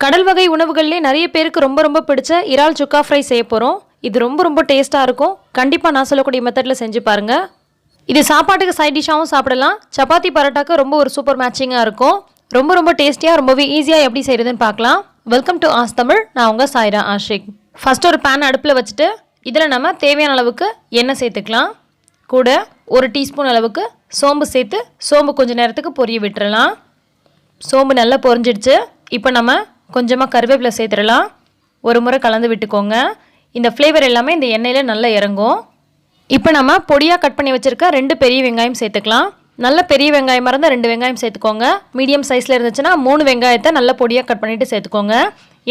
கடல் வகை உணவுகள்லேயே நிறைய பேருக்கு ரொம்ப ரொம்ப பிடிச்ச இறால் சுக்கா ஃப்ரை செய்ய போகிறோம். இது ரொம்ப ரொம்ப டேஸ்ட்டாக இருக்கும். கண்டிப்பாக நான் சொல்லக்கூடிய மெத்தடில் செஞ்சு பாருங்கள். இது சாப்பாட்டுக்கு சைட் டிஷ்ஷாகவும் சாப்பிடலாம். சப்பாத்தி பரோட்டாக்கு ரொம்ப ஒரு சூப்பர் மேட்சிங்காக இருக்கும். ரொம்ப ரொம்ப டேஸ்டியாக ரொம்பவே ஈஸியாக எப்படி செய்கிறதுன்னு பார்க்கலாம். Welcome to as Tamil. நான் உங்கள் சாயிராஷிக். ஃபஸ்ட்டு ஒரு பேன் அடுப்பில் வச்சுட்டு இதில் நம்ம தேவையான அளவுக்கு எண்ணெய் சேர்த்துக்கலாம். கூட ஒரு டீஸ்பூன் அளவுக்கு சோம்பு சேர்த்து சோம்பு கொஞ்சம் நேரத்துக்கு பொரிய விட்டுறலாம். சோம்பு நல்லா பொரிஞ்சிடுச்சு. இப்போ நம்ம கொஞ்சமாக கருவேப்பிலை சேர்த்துடலாம். ஒரு முறை கலந்து விட்டுக்கோங்க. இந்த ஃப்ளேவர் எல்லாமே இந்த எண்ணெயில் நல்லா இறங்கும். இப்போ நம்ம பொடியாக கட் பண்ணி வச்சுருக்க 2 பெரிய வெங்காயம் சேர்த்துக்கலாம். நல்ல பெரிய வெங்காயமாக இருந்தால் 2 வெங்காயம் சேர்த்துக்கோங்க. மீடியம் சைஸில் இருந்துச்சுன்னா 3 வெங்காயத்தை நல்ல பொடியாக கட் பண்ணிவிட்டு சேர்த்துக்கோங்க.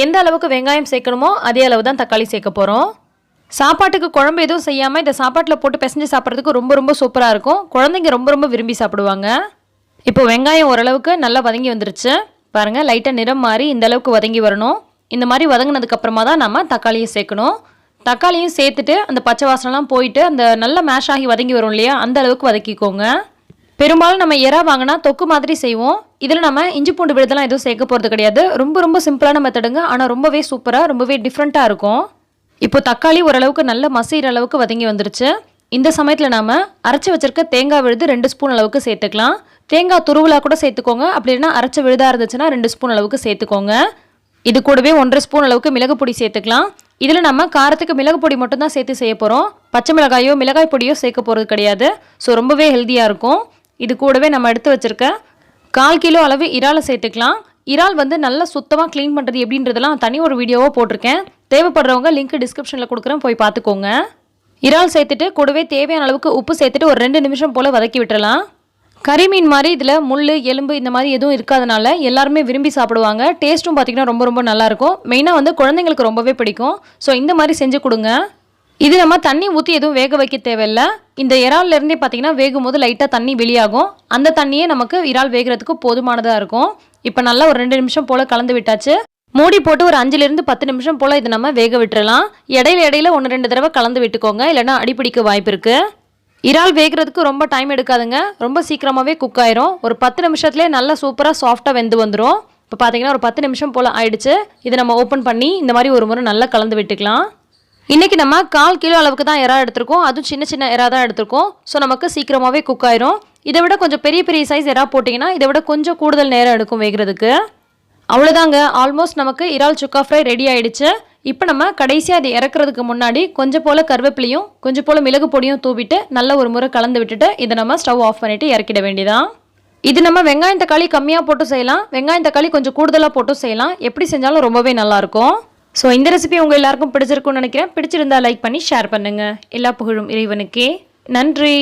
எந்த அளவுக்கு வெங்காயம் சேர்க்கணுமோ அதே அளவு தான் தக்காளி சேர்க்க போகிறோம். சாப்பாட்டுக்கு குழம்பு எதுவும் செய்யாமல் இந்த சாப்பாட்டில் போட்டு பிசைஞ்சு சாப்பிட்றதுக்கு ரொம்ப ரொம்ப சூப்பராக இருக்கும். குழந்தைங்க ரொம்ப ரொம்ப விரும்பி சாப்பிடுவாங்க. இப்போ வெங்காயம் ஓரளவுக்கு நல்லா வதங்கி வந்துருச்சு. பாருங்கள், லைட்டாக நிறம் மாறி இந்த அளவுக்கு வதங்கி வரணும். இந்த மாதிரி வதங்கினதுக்கப்புறமா தான் நம்ம தக்காளியை சேர்க்கணும். தக்காளியும் சேர்த்துட்டு அந்த பச்சை வாசனைலாம் போயிட்டு அந்த நல்லா மேஷ் ஆகி வதங்கி வரும் இல்லையா, அந்த அளவுக்கு வதக்கிக்கோங்க. பெரும்பாலும் நம்ம எறா வாங்கினா தொக்கு மாதிரி செய்வோம். இதில் நம்ம இஞ்சி பூண்டு விழுதெல்லாம் எதுவும் சேர்க்க போகிறது கிடையாது. ரொம்ப ரொம்ப சிம்பிளான மெத்தடுங்க. ஆனால் ரொம்பவே சூப்பராக ரொம்பவே டிஃப்ரெண்ட்டாக இருக்கும். இப்போ தக்காளி ஓரளவுக்கு நல்ல மசிகிற அளவுக்கு வதங்கி வந்துருச்சு. இந்த சமயத்தில் நாம் அரைச்சி வச்சிருக்க தேங்காய் விழுது 2 ஸ்பூன் அளவுக்கு சேர்த்துக்கலாம். தேங்காய் துருவலாக கூட சேர்த்துக்கோங்க. அப்படி இல்லைன்னா அரைச்ச விழுதாக இருந்துச்சுன்னா 2 ஸ்பூன் அளவுக்கு சேர்த்துக்கோங்க. இது கூடவே 1.5 ஸ்பூன் அளவுக்கு மிளகு பொடி சேர்த்துக்கலாம். இதில் நம்ம காரத்துக்கு மிளகு பொடி மட்டும்தான் சேர்த்து செய்ய போகிறோம். பச்சை மிளகாயோ மிளகாய் பொடியோ சேர்க்க போகிறது கிடையாது. ஸோ ரொம்பவே ஹெல்த்தியாக இருக்கும். இது கூடவே நம்ம எடுத்து வச்சுருக்க 1/4 கிலோ அளவு இறாலை சேர்த்துக்கலாம். இறால் நல்லா சுத்தமாக க்ளீன் பண்ணுறது எப்படின்றதெல்லாம் தனி ஒரு வீடியோவாக போட்டிருக்கேன். தேவைப்படுறவங்க லிங்க் டிஸ்கிரிப்ஷனில் கொடுக்குறேன், போய் பார்த்துக்கோங்க. இறால் சேர்த்துட்டு கூடவே தேவையான அளவுக்கு உப்பு சேர்த்துட்டு ஒரு 2 நிமிஷம் போல் வதக்கி விட்டுறலாம். கறி மீன் மாதிரி இதில் முள் எலும்பு இந்த மாதிரி எதுவும் இருக்காதனால எல்லாருமே விரும்பி சாப்பிடுவாங்க. டேஸ்ட்டும் பார்த்திங்கன்னா ரொம்ப ரொம்ப நல்லாயிருக்கும். மெயினாக குழந்தைங்களுக்கு ரொம்பவே பிடிக்கும். ஸோ இந்த மாதிரி செஞ்சு கொடுங்க. இது நம்ம தண்ணி ஊற்றி எதுவும் வேக வைக்க தேவையில்லை. இந்த இறால்லேருந்தே பார்த்திங்கன்னா வேகும் போது லைட்டாக தண்ணி வெளியாகும். அந்த தண்ணியே நமக்கு இறால் வேகிறதுக்கு போதுமானதாக இருக்கும். இப்போ நல்லா ஒரு 2 நிமிஷம் போல் கலந்து விட்டாச்சு. மூடி போட்டு ஒரு 5லிருந்து 10 நிமிஷம் போல் இதை நம்ம வேக விட்டுறலாம். இடையில 1-2 தடவை கலந்து விட்டுக்கோங்க, இல்லைனா அடிப்பிடிக்க வாய்ப்பு இருக்குது. இறால் வேகிறதுக்கு ரொம்ப டைம் எடுக்காதுங்க. ரொம்ப சீக்கிரமாகவே குக் ஆயிரும். ஒரு 10 நிமிஷத்துலேயே நல்லா சூப்பராக சாஃப்டாக வெந்து வந்துடும். இப்போ பார்த்தீங்கன்னா ஒரு 10 நிமிஷம் போல் ஆயிடுச்சு. இதை நம்ம ஓப்பன் பண்ணி இந்த மாதிரி ஒரு முறை நல்லா கலந்து விட்டுக்கலாம். இன்றைக்கி நம்ம 1/4 கிலோ அளவுக்கு தான் இறா எடுத்துருக்கோம். அதுவும் சின்ன சின்ன இறா தான் எடுத்துருக்கோம். ஸோ நமக்கு சீக்கிரமாகவே குக் ஆயிரும். இதை விட கொஞ்சம் பெரிய பெரிய சைஸ் இறா போட்டிங்கன்னா இதை விட கொஞ்சம் கூடுதல் நேரம் எடுக்கும் வேகிறதுக்கு. அவ்வளோதாங்க, ஆல்மோஸ்ட் நமக்கு இறால் சுக்கா ஃப்ரை ரெடி ஆகிடுச்சு. இப்போ நம்ம கடைசியாக அதை இறக்குறதுக்கு முன்னாடி கொஞ்சம் போல் கருவேப்பிலையும் கொஞ்சம் போல் மிளகு பொடியும் தூவிட்டு நல்ல ஒரு முறை கலந்து விட்டுட்டு இதை நம்ம ஸ்டவ் ஆஃப் பண்ணிவிட்டு இறக்கிட வேண்டியதான். இது நம்ம வெங்காயம் தக்காளி கம்மியாக போட்டு செய்யலாம், வெங்காயம் தக்காளி கொஞ்சம் கூடுதலாக போட்டும் செய்யலாம். எப்படி செஞ்சாலும் ரொம்பவே நல்லாயிருக்கும். ஸோ இந்த ரெசிபி உங்கள் எல்லாருக்கும் பிடிச்சிருக்கும்னு நினைக்கிறேன். பிடிச்சிருந்தா லைக் பண்ணி ஷேர் பண்ணுங்கள். எல்லா புகழும் இறைவனுக்கே. நன்றி.